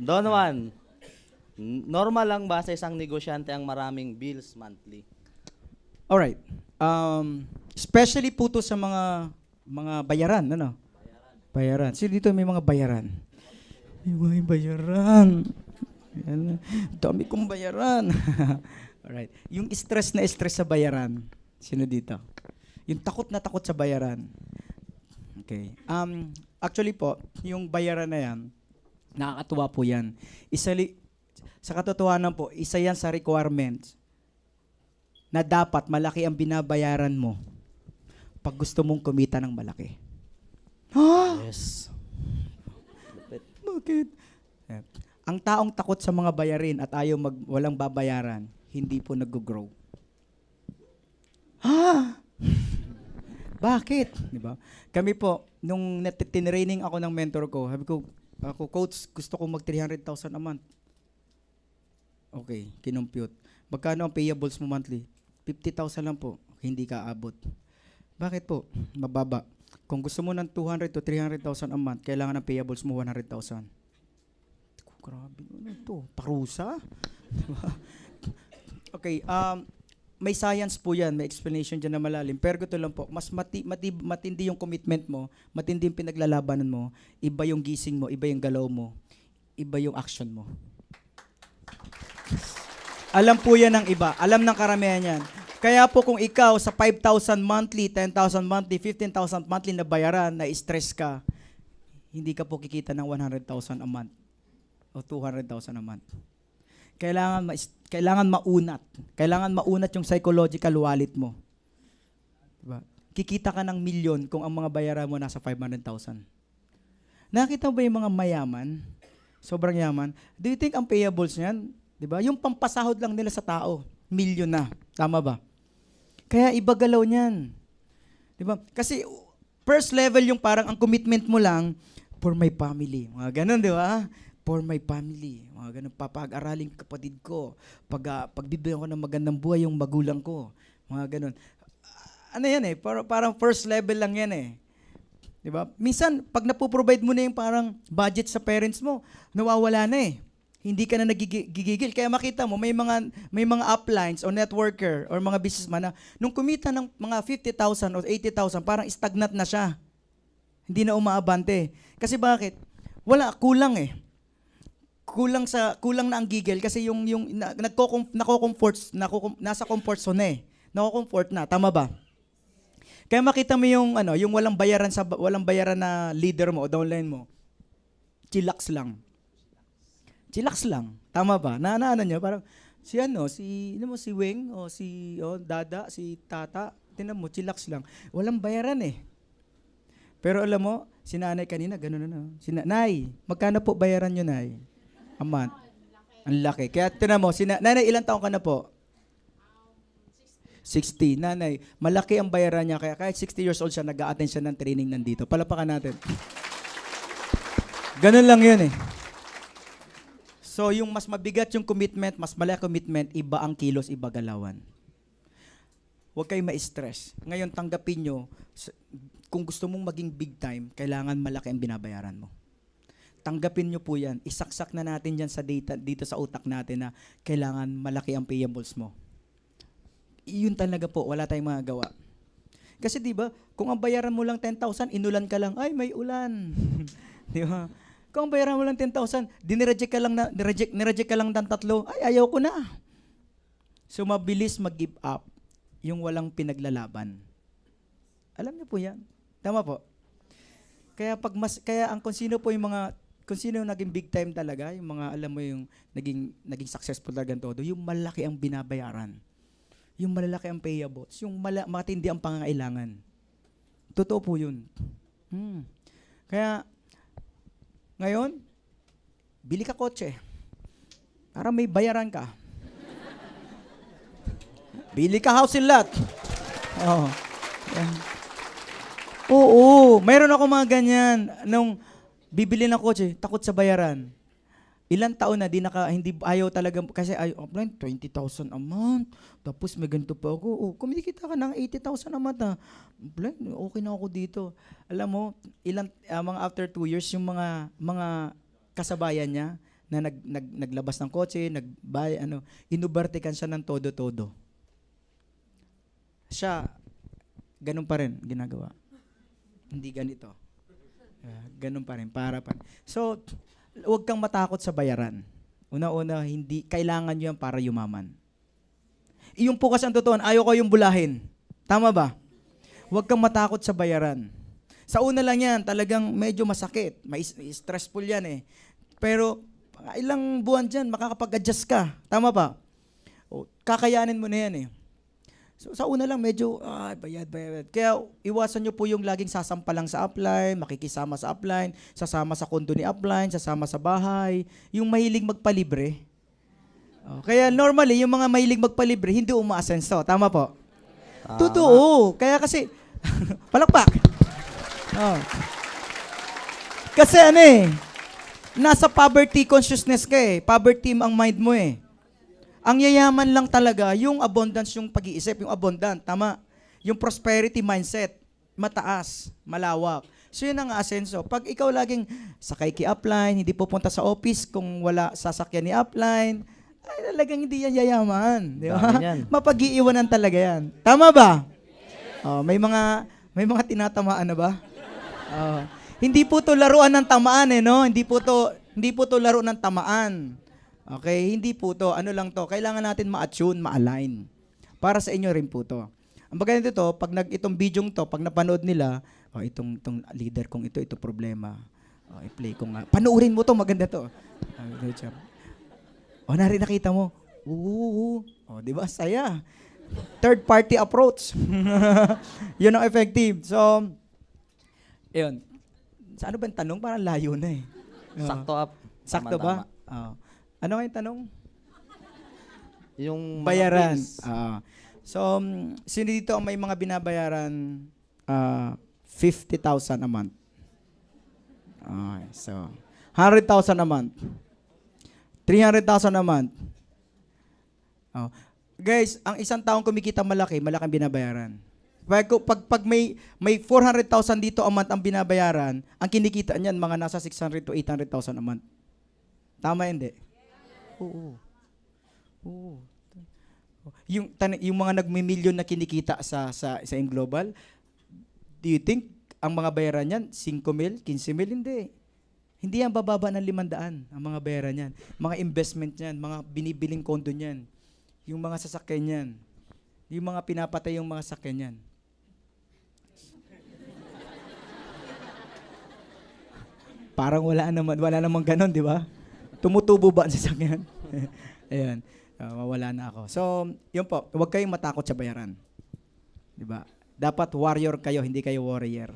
Don Juan, normal lang ba sa isang negosyante ang maraming bills monthly? Alright. Especially po to sa mga bayaran, ano? Bayaran. Sino dito may mga bayaran? May mga bayaran. Yan. Dami kong bayaran. Alright. Yung stress na stress sa bayaran. Sino dito? Yung takot na takot sa bayaran. Okay. Actually po, yung bayaran na yan, nakakatuwa po yan. Sa katotohanan po, isa yan sa requirements na dapat malaki ang binabayaran mo pag gusto mong kumita ng malaki. Yes. Bakit? Ang taong takot sa mga bayarin at ayaw walang babayaran, hindi po nag-grow. Bakit? Di ba? Kami po, nung tinraining ako ng mentor ko, sabi ko, coach, gusto ko mag 300,000 a month. Okay, kinompute. Magkano ang payables mo monthly? 50,000 lang po. Hindi ka abot. Bakit po? Mababa. Kung gusto mo ng 200 to 300,000 a month, kailangan ng payables mo 100,000. Grabe, ano to? Parusa? Okay, may science po yan, may explanation dyan na malalim. Pero ito lang po, mas matindi yung commitment mo, matindi yung pinaglalabanan mo, iba yung gising mo, iba yung galaw mo, iba yung action mo. Alam po yan ng iba, alam ng karamihan yan. Kaya po kung ikaw sa 5,000 monthly, 10,000 monthly, 15,000 monthly na bayaran, na stress ka, hindi ka po kikita ng 100,000 a month o 200,000 a month. Kailangan maunat. Kailangan maunat yung psychological wallet mo. Diba? Kikita ka ng milyon kung ang mga bayaran mo nasa 500,000. Nakita mo ba yung mga mayaman? Sobrang yaman. Do you think ang payables niyan, diba? Yung pampasahod lang nila sa tao, milyon na. Tama ba? Kaya iba galaw niyan. Diba? Kasi first level yung parang ang commitment mo lang for my family. Mga ganun, di ba? For my family. Mga ganun, papag-araling kapatid ko. Pagbibigyan ko ng magandang buhay yung magulang ko. Mga ganun. Ano yan eh? Parang first level lang yan eh. Diba? Minsan, pag napoprovide mo na yung parang budget sa parents mo, nawawala na eh. Hindi ka na nagigigil. Kaya makita mo, may mga uplines o networker or mga businessman na nung kumita ng mga 50,000 o 80,000, parang stagnant na siya. Hindi na umaabante. Kasi bakit? Kulang eh. Kulang na ang gigil kasi yung nasa comfort zone na eh. Nako-comfort na, tama ba? Kaya makita mo yung yung walang bayaran na leader mo o downline mo. Chillax lang. Chillax lang. Tama ba? Ano niyo parang si Weng o si Dada, si Tata, tingnan mo chillax lang. Walang bayaran eh. Pero alam mo, si Nanay kanina ganoon na. Si Nay, magkano po bayaran niyo, Nay? A month. Ang laki. Kaya tingnan mo, Nanay, ilang taon ka na po? 60. Nanay, malaki ang bayaran niya. Kaya kahit 60 years old siya, nag-a-attend siya ng training nandito. Palapakan natin. Ganun lang yun eh. So, yung mas mabigat yung commitment, mas malaki commitment, iba ang kilos, iba galawan. Huwag kayong ma-stress. Ngayon, tanggapin nyo, kung gusto mong maging big time, kailangan malaki ang binabayaran mo. Tanggapin nyo po yan. Isaksak na natin dyan sa data, dito sa utak natin na kailangan malaki ang payables mo. Yun talaga po, wala tayong magagawa. Kasi di ba, kung ang bayaran mo lang 10,000, inulan ka lang, ay may ulan. Di ba? Kung ang bayaran mo lang 10,000, nireject ka lang ng 3, ay ayaw ko na. So mabilis mag-give up yung walang pinaglalaban. Alam niyo po yan. Tama po. Kaya kung sino yung naging big time talaga, yung mga alam mo yung naging successful talaga todo, yung malaki ang binabayaran. Yung malalaki ang payables, yung matindi ang pangangailangan. Totoo po yun. Kaya, ngayon, bili ka kotse. Para may bayaran ka. Bili ka house and lot. Oo. Oo, mayroon ako mga ganyan. Nung bibili ng kotse, takot sa bayaran. Ilang taon na hindi ayaw talaga kasi offline 20,000 a month. Tapos may ganito pa ako. Kumikita ka ng 80,000 a month. Offline, okay na ako dito. Alam mo, mga after 2 years yung mga kasabayan niya na naglabas ng kotse, inubertikan siya ng todo-todo. Siya, ganun pa rin ginagawa. Hindi ganito. Ganun pa rin, para pa. So, huwag kang matakot sa bayaran. Una-una, hindi, kailangan nyo yan para yumaman. Iyong po kasi ang totoo, ayaw ko yung bulahin. Tama ba? Huwag kang matakot sa bayaran. Sa una lang yan, talagang medyo masakit. May stressful yan eh. Pero, ilang buwan dyan, makakapag-adjust ka. Tama ba? O, kakayanin mo na yan eh. So, sa una lang, medyo, bayad. Kaya, iwasan nyo po yung laging sasampalang sa upline, makikisama sa upline, sasama sa kondo ni upline, sasama sa bahay, yung mahilig magpalibre. Kaya normally, yung mga mahilig magpalibre, hindi umaasenso. Tama po? Tama. Totoo. Kaya kasi, palakpak. Kasi nasa poverty consciousness ka eh. Poverty ang mind mo eh. Ang yayaman lang talaga, yung abundance, yung pag-iisip, yung abundant, tama. Yung prosperity mindset, mataas, malawak. So yun ang asenso. Pag ikaw laging sakay ki upline, hindi pupunta sa office kung wala sasakyan ni upline, ay talagang hindi yan yayaman. Di ba? Dami yan. Mapag-iiwanan talaga yan. Tama ba? May mga tinatamaan na ba? Hindi po to laruan ng tamaan no? Hindi po to laro ng tamaan. Okay, hindi po to. Ano lang to? Kailangan natin ma-attune, ma-align. Para sa inyo rin po to. Ang bagay nito, pag itong bidyong to, pag napanood nila, itong leader kong ito problema. I-play ko nga. Panoorin mo to, maganda to. Nakita mo. Oo. Di ba? Saya. Third party approach. Yun ang effective. So, yun. Sa ano ba yung tanong? Parang layo na eh. Sakto up. Sakto ba? Tama-tama. Ano nga yung tanong? Yung mga Bayaran. bills. So, sino dito ang may mga binabayaran 50,000 a month? Okay, so, 100,000 a month. 300,000 a month. Guys, ang isang taong kumikita malaki ang binabayaran. Pag may 400,000 dito a month ang binabayaran, ang kinikita niyan mga nasa 600 to 800,000 a month. Tama hindi? Oo. Yung mga nagmi-million na kinikita sa Global, do you think ang mga bayaran niyan 5 mil, 15 mil? Hindi. Hindi yan bababa ng 500 ang mga bayaran niyan. Mga investment niyan, mga binibiling kondo niyan. Yung mga sasakyan niyan. Yung mga pinapatay yung mga sasakyan niyan. Parang wala namang ganon, di ba? Tumutubo ba ang sasakyan? Ayan. Mawala na ako. So, yun po. Huwag kayong matakot sa bayaran. Di ba? Dapat warrior kayo, hindi kayo warrior.